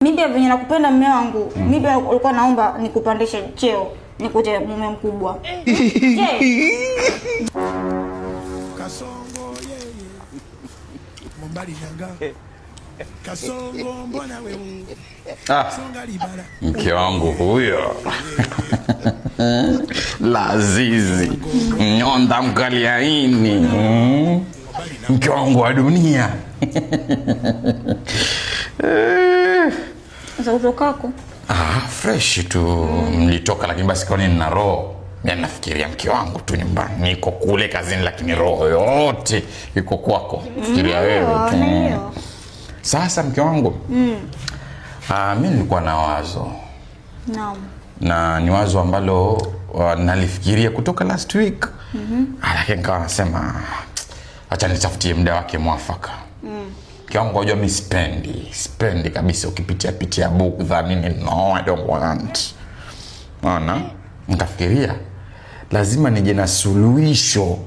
Mimi pia venye nakupenda mume wangu, mimi pia ulikuwa naomba nikupandishe cheo, nikuje mume mkubwa. Kasongo yeye. Mombali nyanga. Kasongo mbona wewe? Songa libala. Mke wangu huyo. Lazizi. Nyonda mkaliaini. Mke wangu wa dunia. Sasa utokako? Fresh tu. Mlitoka lakini basi kwa nini na roho? Mimi nafikiria mke wangu tu nyumbani. Niko kule kazini lakini roho yote iko kwako. Fikiria wewe tu. Sasa mke wangu. Mimi nilikuwa na wazo. Naam. Na ni wazo ambalo nalifikiria kutoka last week. Lakini nikawa nasema acha nitafutie muda wake mwafaka. Mke wangu unajua mimi sipendi kabisa ukipitia book za nini. No, I don't want. Maana nikafikiria lazima nije na suluhisho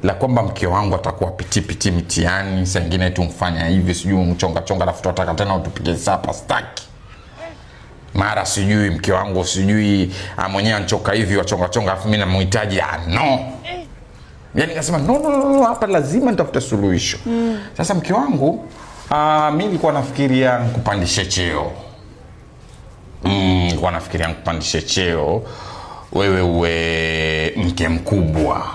la kwamba mke wangu atakuwa piti mitiani, saa nyingine tumfanya hivi sijui mchonga alafu tutaka tena utupige sapa staki. Mara sijui mke wangu sijui mwenyewe anchoka hivi wachonga alafu mimi namuhitaji no. Yaani nikasema no, hapa lazima nitafute suluhisho. Sasa mke wangu mimi nilikuwa nafikiria nikupandishe cheo. Nilikuwa nafikiria nikupandishe cheo wewe uwe mke mkubwa.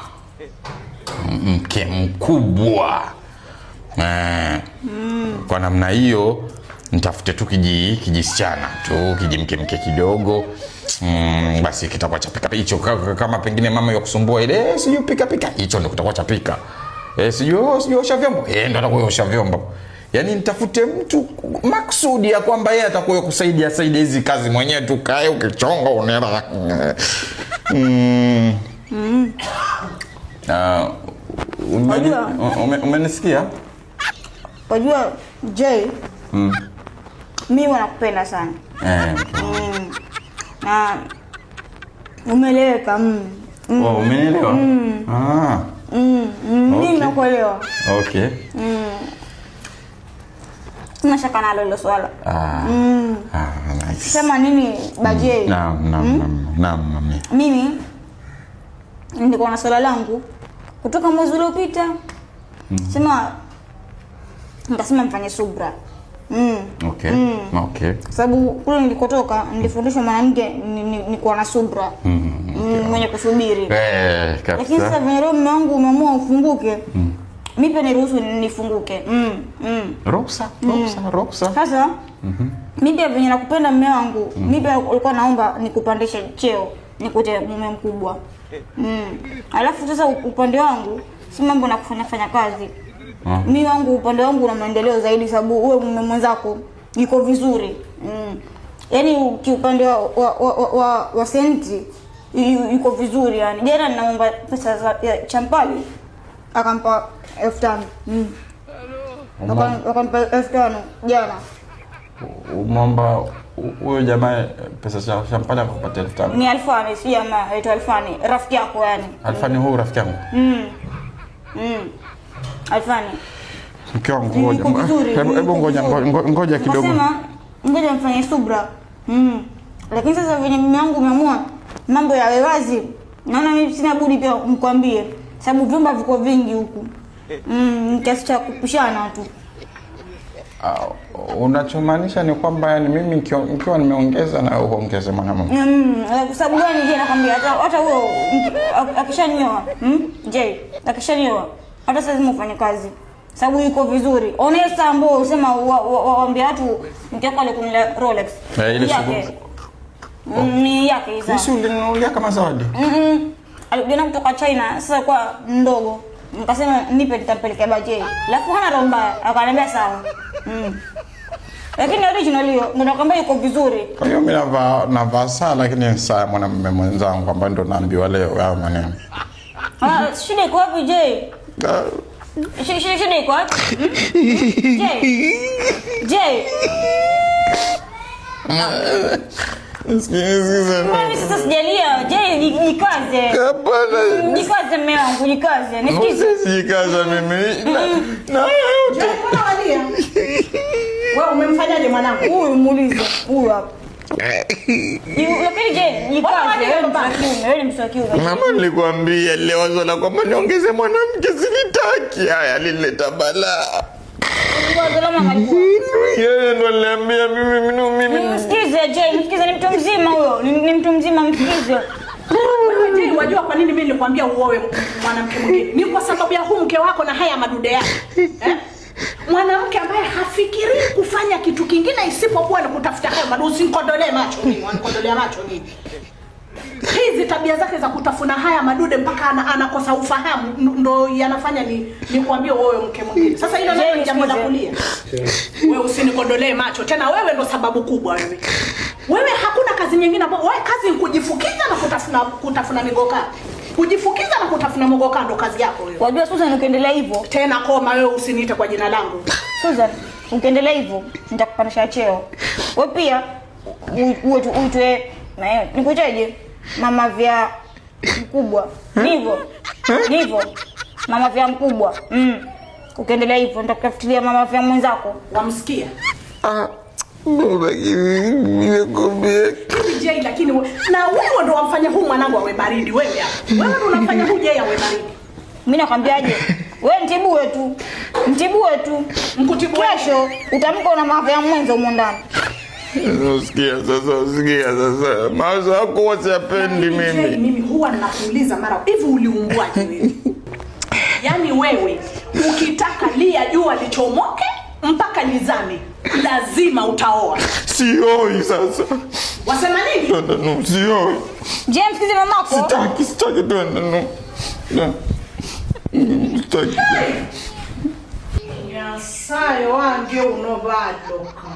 Mke mkubwa. Kwa namna hiyo nitafute tu kijisichana tu, kijimke kidogo. Basi kitakuwa chapika hicho kama pengine mama yakusumbua ile sijui pika hicho ndio kitakuwa chapika. Sijui osha vyombo. Ndio atakuwa osha vyombo. Yaani nitafute mtu maksudi ya kwamba yeye atakuwa kusaidia hizi kazi mwenyewe tu kae ukichonga unera. Umenisikia? Wajua Jay, mimi nakupenda sana. Na umeeleweka. Umeelewa? Mimi nakuelewa. Okay. Sina shaka nalo hilo swala. Nice. Sema nini Bajay? Naam. Mimi nilikuwa na swala langu kutoka mwezi uliopita. Sema nitasema mfanye subra. Okay. Okay. Sababu kule nilikotoka nilifundishwa mwanamke ni kuwa na subra. Mwenye kusubiri. Kabisa. Lakini sasa venye roho mume wangu umeamua ufunguke. Mimi pia niruhusu nifunguke. Ruhusa. Sasa mimi pia venye nakupenda mume wangu, mimi pia ulikuwa naomba nikupandishe cheo, nikute mume mkubwa. Alafu sasa upande wangu si mambo na kufanya kazi. Mimi wangu upande wangu una maendeleo zaidi sababu uwe mume mwenzako yuko vizuri. Yaani kiupande wa senti yuko vizuri yani. Jana ninaomba pesa za champali akampa 5,000. Akampa 5,000 jana. Mwamba huyo jamaa pesa za champali akakupatia 5,000. Ni Alfani, si jamaa, aitwa Alfani, rafiki yako yani. Alfani huyu rafiki yangu. Alfani. Mke wangu ngoja kidogo. Nasema ngoja mfanye subra. Lakini sasa venye mume wangu umeamua mambo yawe wazi, naona mimi sina budi pia mkwambie sababu vyumba viko vingi huku. Kiasi cha kupishana tu. Unachomaanisha ni kwamba yani mimi nikiwa nimeongeza na uongeze mwanamume. Kwa sababu gani je nakwambia hata huo akishanyoa, akishanyoa hata sasa lazima ufanye kazi. Sababu yuko vizuri. Honest ambao usema waambia watu mkiako ile kunila Rolex. Ile siku. Ni yake hizo. Sisi ulinunulia kama zawadi. Alikuja kutoka China sasa kwa ndogo. Nikasema nipe nitapelekea Bajay. Alafu hana roho mbaya, akaniambia sawa. Lakini original hiyo ndio nakwambia yuko vizuri. Kwa hiyo mimi navaa saa lakini saa mwanamume mwenzangu ambaye ndo naambiwa leo hao maneno. Shida iko wapi Jay? Shida iko wapi? Jay. Mimi sasa sijalia. Jay jikaze. Hapana. Jikaze mume wangu, jikaze. Nisikize. Sijikaza mimi. Na yote. Wewe umemfanyaje mwanangu? Huyu muulize. Huyu hapa. Lakini je, ni kazi wewe ni mswakiume. Mama nilikwambia leo wazo la kwamba niongeze mwanamke silitaki. Haya lileta balaa. Wazo la mama alikuwa. Yeye ndo aliniambia mimi. Msikize je, msikize ni mtu mzima huyo. Ni mtu mzima msikize. Wewe wajua kwa nini mimi nilikwambia uoe mwanamke mwingine? Ni kwa sababu ya huyu mke wako na haya madude yake. Mwanamke ambaye hafikiri kufanya kitu kingine isipokuwa ni kutafuta haya madude. Usinikondolee macho mimi, wanikodolea macho mimi. Hizi tabia zake za kutafuna haya madude mpaka anakosa ufahamu ndo yanafanya ni kuambia wewe mke mwingine. Sasa hilo ndio jambo la kulia. Wewe usinikondolee macho. Tena wewe ndo sababu kubwa wewe. Wewe hakuna kazi nyingine hapo. Wewe kazi ni kujifukiza na kutafuna migoka. Kujifukiza na kutafuna migoka ndo kazi yako wewe. Wajua Susan ukiendelea hivyo. Tena koma wewe usiniite kwa jina langu. Susan ukiendelea hivyo nitakupandisha cheo. Wewe pia uitwe na nikuitaje? Mama vya mkubwa. Ndivyo. Mama vya mkubwa. Ukiendelea hivyo nitakutafutia mama vya mwenzako. Wamsikia? Lakini lakini na wewe ndo wamfanya huu mwanangu awe baridi wewe hapa. Wewe ndo unamfanya huu yeye awe baridi. Mimi nakwambiaje? Wewe mtibue tu. Mkutibu kesho utamko na mama vya mwenza huko ndani. Usikia sasa. Mawazo yako wasiyapendi mimi. Mimi huwa ninakuuliza mara hivi uliumbwaje wewe? Yaani wewe ukitaka lia jua lichomoke mpaka lizame lazima utaoa. Sioi sasa. Wasema nini? No, sioi. James kizi mamako. Sitaki twende no. Sitaki. Nyasaye wange unobadoka.